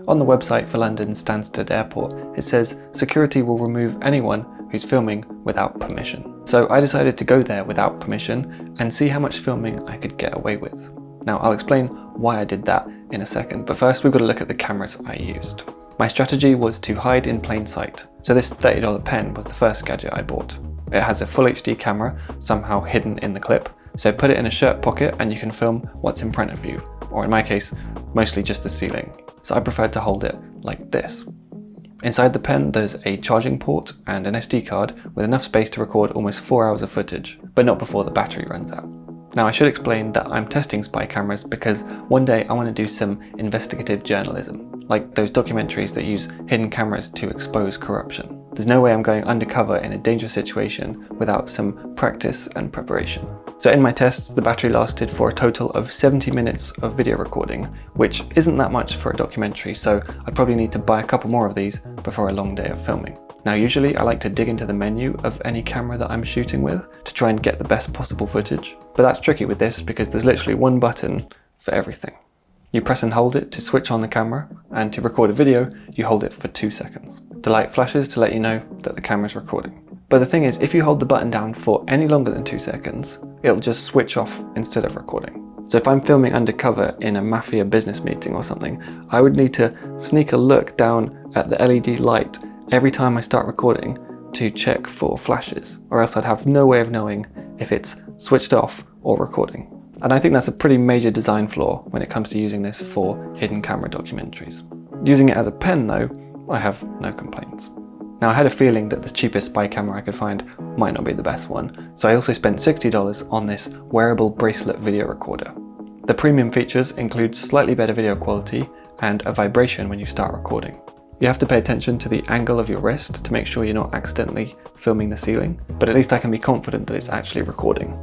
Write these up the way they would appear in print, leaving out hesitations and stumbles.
On the website for London Stansted Airport, it says security will remove anyone who's filming without permission. So I decided to go there without permission and see how much filming I could get away with. Now I'll explain why I did that in a second, but first we've got to look at the cameras I used. My strategy was to hide in plain sight. So this $30 pen was the first gadget I bought. It has a full HD camera somehow hidden in the clip, so put it in a shirt pocket and you can film what's in front of you, or in my case, mostly just the ceiling. So I preferred to hold it like this. Inside the pen there's a charging port and an SD card with enough space to record almost 4 hours of footage, but not before the battery runs out. Now I should explain that I'm testing spy cameras because one day I want to do some investigative journalism, like those documentaries that use hidden cameras to expose corruption. There's no way I'm going undercover in a dangerous situation without some practice and preparation. So in my tests, the battery lasted for a total of 70 minutes of video recording, which isn't that much for a documentary, so I'd probably need to buy a couple more of these before a long day of filming. Now usually I like to dig into the menu of any camera that I'm shooting with to try and get the best possible footage, but that's tricky with this because there's literally one button for everything. You press and hold it to switch on the camera, and to record a video, you hold it for 2 seconds. The light flashes to let you know that the camera's recording. But the thing is, if you hold the button down for any longer than 2 seconds, it'll just switch off instead of recording. So if I'm filming undercover in a mafia business meeting or something, I would need to sneak a look down at the LED light every time I start recording to check for flashes, or else I'd have no way of knowing if it's switched off or recording. And I think that's a pretty major design flaw when it comes to using this for hidden camera documentaries. Using it as a pen though, I have no complaints. Now I had a feeling that the cheapest spy camera I could find might not be the best one, so I also spent $60 on this wearable bracelet video recorder. The premium features include slightly better video quality and a vibration when you start recording. You have to pay attention to the angle of your wrist to make sure you're not accidentally filming the ceiling, but at least I can be confident that it's actually recording.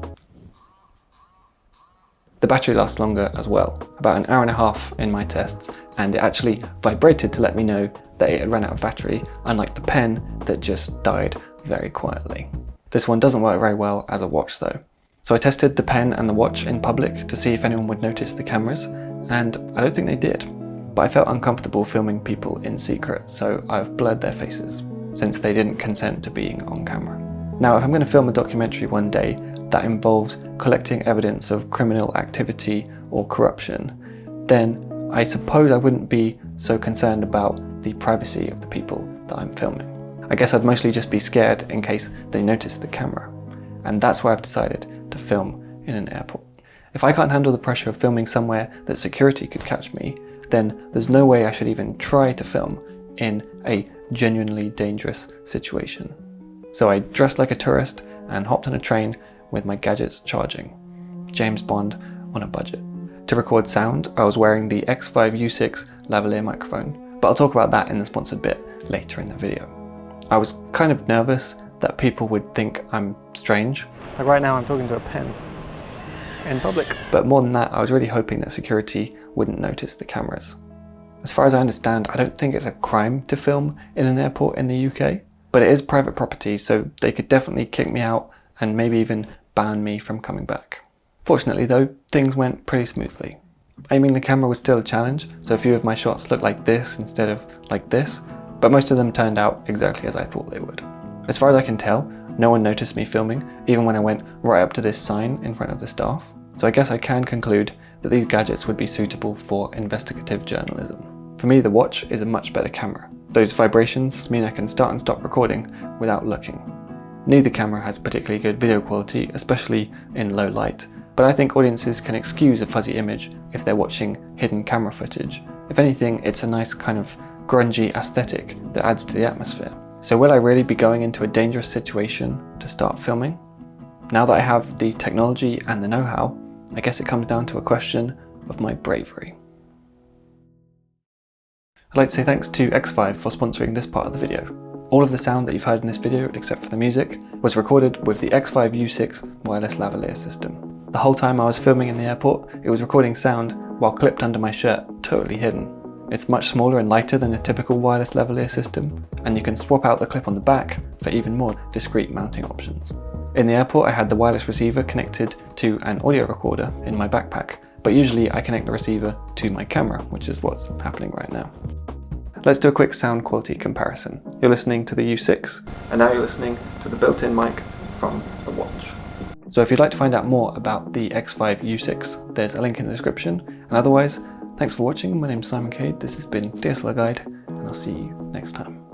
The battery lasts longer as well, about an hour and a half in my tests, and it actually vibrated to let me know that it had run out of battery, unlike the pen that just died very quietly. This one doesn't work very well as a watch though. So I tested the pen and the watch in public to see if anyone would notice the cameras, and I don't think they did. But I felt uncomfortable filming people in secret, so I've blurred their faces, since they didn't consent to being on camera. Now if I'm going to film a documentary one day that involves collecting evidence of criminal activity or corruption, then I suppose I wouldn't be so concerned about the privacy of the people that I'm filming. I guess I'd mostly just be scared in case they noticed the camera, and that's why I've decided to film in an airport. If I can't handle the pressure of filming somewhere that security could catch me, then there's no way I should even try to film in a genuinely dangerous situation. So I dressed like a tourist and hopped on a train with my gadgets charging. James Bond on a budget. To record sound, I was wearing the X5U6 lavalier microphone, but I'll talk about that in the sponsored bit later in the video. I was kind of nervous that people would think I'm strange. Like right now I'm talking to a pen in public. But more than that, I was really hoping that security wouldn't notice the cameras. As far as I understand, I don't think it's a crime to film in an airport in the UK, but it is private property, so they could definitely kick me out and maybe even ban me from coming back. Fortunately though, things went pretty smoothly. Aiming the camera was still a challenge, so a few of my shots looked like this instead of like this, but most of them turned out exactly as I thought they would. As far as I can tell, no one noticed me filming, even when I went right up to this sign in front of the staff. So I guess I can conclude that these gadgets would be suitable for investigative journalism. For me, the watch is a much better camera. Those vibrations mean I can start and stop recording without looking. Neither camera has particularly good video quality, especially in low light, but I think audiences can excuse a fuzzy image if they're watching hidden camera footage. If anything, it's a nice kind of grungy aesthetic that adds to the atmosphere. So will I really be going into a dangerous situation to start filming? Now that I have the technology and the know-how, I guess it comes down to a question of my bravery. I'd like to say thanks to X5 for sponsoring this part of the video. All of the sound that you've heard in this video, except for the music, was recorded with the X5U6 wireless lavalier system. The whole time I was filming in the airport, it was recording sound while clipped under my shirt, totally hidden. It's much smaller and lighter than a typical wireless lavalier system, and you can swap out the clip on the back for even more discreet mounting options. In the airport, I had the wireless receiver connected to an audio recorder in my backpack, but usually I connect the receiver to my camera, which is what's happening right now. Let's do a quick sound quality comparison. You're listening to the U6, and now you're listening to the built-in mic from the watch. So if you'd like to find out more about the X5 U6, there's a link in the description. And otherwise, thanks for watching. My name's Simon Cade. This has been DSLR Guide, and I'll see you next time.